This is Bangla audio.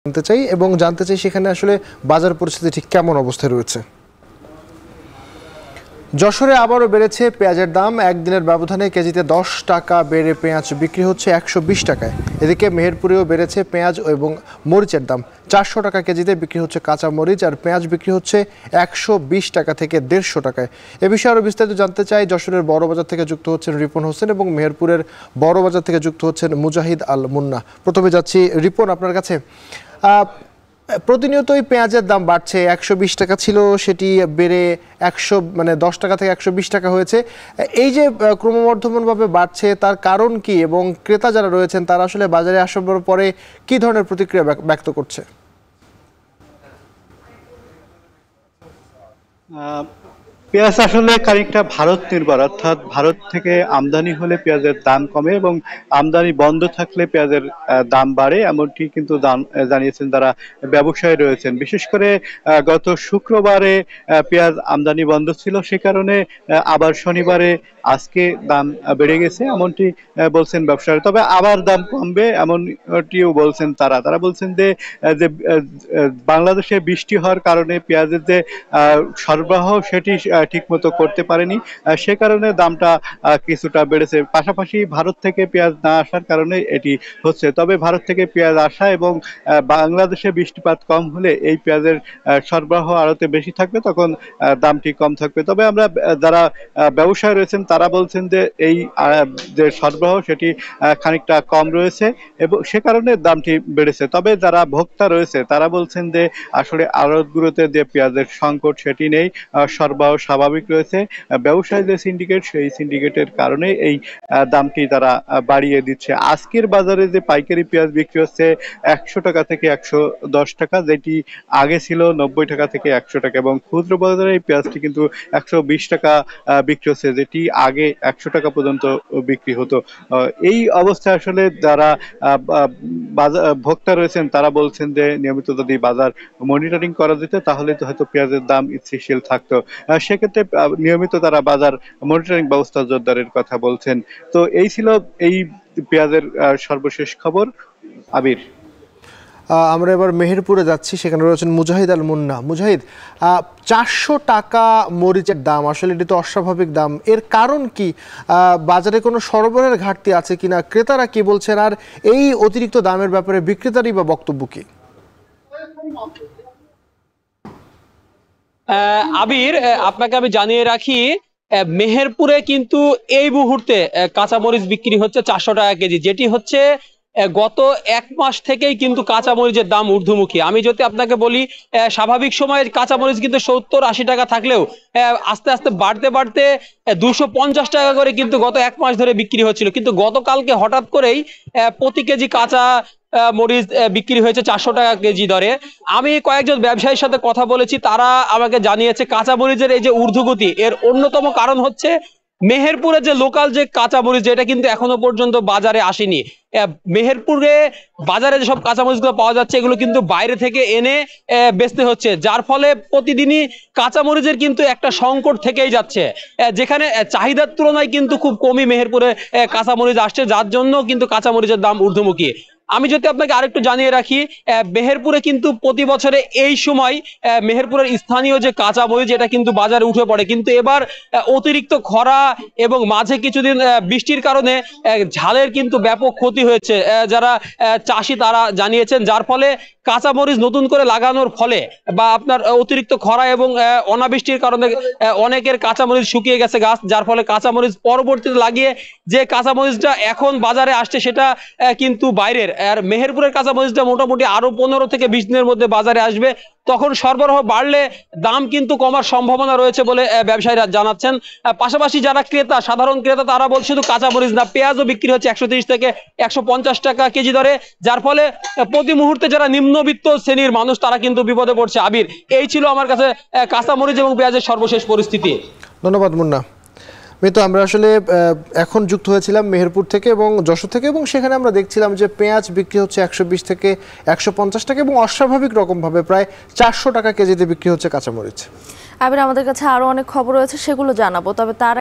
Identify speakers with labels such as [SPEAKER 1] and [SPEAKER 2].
[SPEAKER 1] জানতে চাই এবং জানতে চাই সেখানে আসলে বাজার পরিস্থিতি ঠিক কেমন অবস্থায় রয়েছে। যশোরে আবারও বেড়েছে পেঁয়াজের দাম। একদিনের ব্যবধানে কেজিতে 10 টাকা বেড়ে পেঁয়াজ বিক্রি হচ্ছে 120 টাকায়। এদিকে মেহেরপুরেও বেড়েছে পেঁয়াজ এবং মরিচের দাম। 400 টাকা কেজিতে বিক্রি হচ্ছে কাঁচা মরিচ, আর পেঁয়াজ বিক্রি হচ্ছে 120 টাকা থেকে 150 টাকায়। এ বিষয়ে আরও বিস্তারিত জানতে চাই। যশোরের বড়বাজার থেকে যুক্ত হচ্ছেন রিপন হোসেন এবং মেহেরপুরের বড়বাজার থেকে যুক্ত হচ্ছেন মুজাহিদ আল মুন্না। প্রথমে যাচ্ছি রিপন, আপনার কাছে। প্রতিনিয়তই পেঁয়াজের দাম বাড়ছে। 120 টাকা ছিল, সেটি বেড়ে 10 টাকা থেকে 120 টাকা হয়েছে। এই যে ক্রমবর্ধমানভাবে বাড়ছে, তার কারণ কি এবং ক্রেতা যারা রয়েছেন তারা আসলে বাজারে আসার পরে কি ধরনের প্রতিক্রিয়া ব্যক্ত করছে?
[SPEAKER 2] পেঁয়াজ আসলে খানিকটা ভারত নির্ভর, অর্থাৎ ভারত থেকে আমদানি হলে পেঁয়াজের দাম কমে এবং আমদানি বন্ধ থাকলে পেঁয়াজের দাম বাড়ে, এমনটি কিন্তু জানিয়েছেন যারা ব্যবসায়ী রয়েছেন। বিশেষ করে গত শুক্রবারে পেঁয়াজ আমদানি বন্ধ ছিল, সে কারণে আবার শনিবারে আজকে দাম বেড়ে গেছে এমনটি বলছেন ব্যবসায়ী। তবে আবার দাম কমবে এমনটিও বলছেন তারা বলছেন যে বাংলাদেশে বৃষ্টি হওয়ার কারণে পেঁয়াজের যে সরবরাহ সেটি ঠিক মতো করতে পারেনি, সে কারণে দামটা কিছুটা বেড়েছে। পাশাপাশি ভারত থেকে পেঁয়াজ না আসার কারণে এটি হচ্ছে। তবে ভারত থেকে পেঁয়াজ আসা এবং বাংলাদেশে বৃষ্টিপাত কম হলে এই পেঁয়াজের সরবরাহ আড়তে বেশি থাকবে, তখন দামটি কম থাকবে। তবে আমরা যারা ব্যবসায়ী রয়েছেন তারা বলছেন যে এই যে সরবরাহ সেটি খানিকটা কম রয়েছে এবং সে কারণে দামটি বেড়েছে। তবে যারা ভোক্তা রয়েছে তারা বলছেন যে আসলে আড়তগুলোতে যে পেঁয়াজের সংকট সেটি নেই, সরবরাহ স্বাভাবিক রয়েছে। ব্যবসায়ী যে সিন্ডিকেট, সেই সিন্ডিকেটের কারণে এই দামটি তারা বাড়িয়ে দিচ্ছে। আজকের বাজারে যে পাইকারি পেঁয়াজ বিক্রি হচ্ছে 100 টাকা থেকে 110 টাকা, যেটি আগে ছিল 90 টাকা থেকে 100 টাকা, এবং খুচরো বাজারে এই পেঁয়াজটি কিন্তু 120 টাকা বিক্রি হচ্ছে, যেটি আগে 100 টাকা পর্যন্ত বিক্রি হতো। এই অবস্থায় আসলে যারা ভোক্তা রয়েছেন তারা বলছেন যে নিয়মিত যদি বাজার মনিটরিং করা যেত তাহলে তো হয়তো পেঁয়াজের দাম স্থিতিশীল থাকতো। সেক্ষেত্রে নিয়মিত তারা বাজার মনিটরিং ব্যবস্থা জোরদারের কথা বলছেন। তো এই ছিল এই পেঁয়াজের সর্বশেষ খবর। আবির,
[SPEAKER 1] আমরা এবার মেহেরপুরে যাচ্ছি, সেখানে রয়েছেন মুজাহিদ আল মুন্না। মুজাহিদ, 400 টাকা মরিচের দাম, আসলে এটি তো অস্বাভাবিক দাম। এর কারণ কি? বাজারে কোনো সরবরাহের ঘাটতি আছে কিনা, ক্রেতারা কি বলছেন, আর এই অতিরিক্ত দামের ব্যাপারে বিক্রেতারই বা বক্তব্য কি?
[SPEAKER 3] আবির, আপনাকে আমি জানিয়ে রাখি, মেহেরপুরে কিন্তু এই মুহূর্তে কাঁচামরিচ বিক্রি হচ্ছে 400 টাকা কেজি, যেটি হচ্ছে গত এক মাস থেকেই কিন্তু কাঁচামরিচের দাম ঊর্ধ্বমুখী। আমি যদি আপনাকে বলি, স্বাভাবিক সময়ে কাঁচামরিচ কিন্তু 70-80 টাকা থাকলেও আস্তে আস্তে বাড়তে বাড়তে 250 টাকা করে কিন্তু গত এক মাস ধরে বিক্রি হচ্ছিল। কিন্তু গতকালকে হঠাৎ করেই প্রতি কেজি কাঁচা মরিচ বিক্রি হয়েছে 400 টাকা কেজি দরে। আমি কয়েকজন ব্যবসায়ীর সাথে কথা বলেছি, তারা আমাকে জানিয়েছে কাঁচা মরিচের এই যে ঊর্ধ্বগতি, এর অন্যতম কারণ হচ্ছে মেহেরপুরে যে লোকাল যে কাঁচা মরিচ, যেটা কিন্তু এখনো পর্যন্ত বাজারে আসেনি। মেহেরপুরে বাজারে যেসব কাঁচামরিচগুলো পাওয়া যাচ্ছে এগুলো কিন্তু বাইরে থেকে এনে বেচতে হচ্ছে, যার ফলে প্রতিদিনই কাঁচামরিচের কিন্তু একটা সংকট থেকেই যাচ্ছে, যেখানে চাহিদার তুলনায় কিন্তু খুব কমই মেহেরপুরে কাঁচামরিচ আসছে, যার জন্য কিন্তু কাঁচামরিচের দাম ঊর্ধ্বমুখী। আমি যদি আপনাকে আরেকটু জানিয়ে রাখি, মেহেরপুরে কিন্তু প্রতি বছরে এই সময় মেহেরপুরের স্থানীয় যে কাঁচা মরিচ এটা কিন্তু বাজারে উঠে পড়ে, কিন্তু এবার অতিরিক্ত খরা এবং মাঝে কিছুদিন বৃষ্টির কারণে ঝালের কিন্তু ব্যাপক ক্ষতি হয়েছে, যারা চাষি তারা জানিয়েছেন, যার ফলে কাঁচামরিচ নতুন করে লাগানোর ফলে বা আপনার অতিরিক্ত খরা এবং অনাবৃষ্টির কারণে অনেকের কাঁচামরিচ শুকিয়ে গেছে গাছ, যার ফলে কাঁচামরিচ পরবর্তীতে লাগিয়ে যে কাঁচামরিচটা এখন বাজারে আসছে সেটা কিন্তু বাইরের। আর মেহেরপুরের কাঁচামরিচটা মোটামুটি আরো 15 থেকে 20 দিনের মধ্যে বাজারে আসবে, তখন সরবরাহ বাড়লে দাম কিন্তু কমার সম্ভাবনা রয়েছে বলে ব্যবসায়ীরা জানাচ্ছেন। পাশাপাশি যারা ক্রেতা, সাধারণ ক্রেতা, তারা বলছে শুধু কাঁচামরিচ না, পেঁয়াজও বিক্রি হচ্ছে 130 থেকে 150 টাকা কেজি দরে, যার ফলে প্রতি মুহূর্তে যারা নিম্নবিত্ত শ্রেণীর মানুষ তারা কিন্তু বিপদে পড়ছে। আবির, এই ছিল আমার কাছে কাঁচামরিচ এবং পেঁয়াজের সর্বশেষ পরিস্থিতি।
[SPEAKER 1] ধন্যবাদ মুন্না। তো আমরা আসলে এখন যুক্ত হয়েছিলাম মেহেরপুর থেকে এবং যশোর থেকে, এবং সেখানে আমরা দেখছিলাম যে পেঁয়াজ বিক্রি হচ্ছে 120 থেকে 150 টাকা এবং অস্বাভাবিক রকমভাবে প্রায় 400 টাকা কেজিতে বিক্রি হচ্ছে কাঁচামরিচ।
[SPEAKER 4] আবার আমাদের কাছে আরো অনেক খবর রয়েছে, সেগুলো জানাবো, তবে তার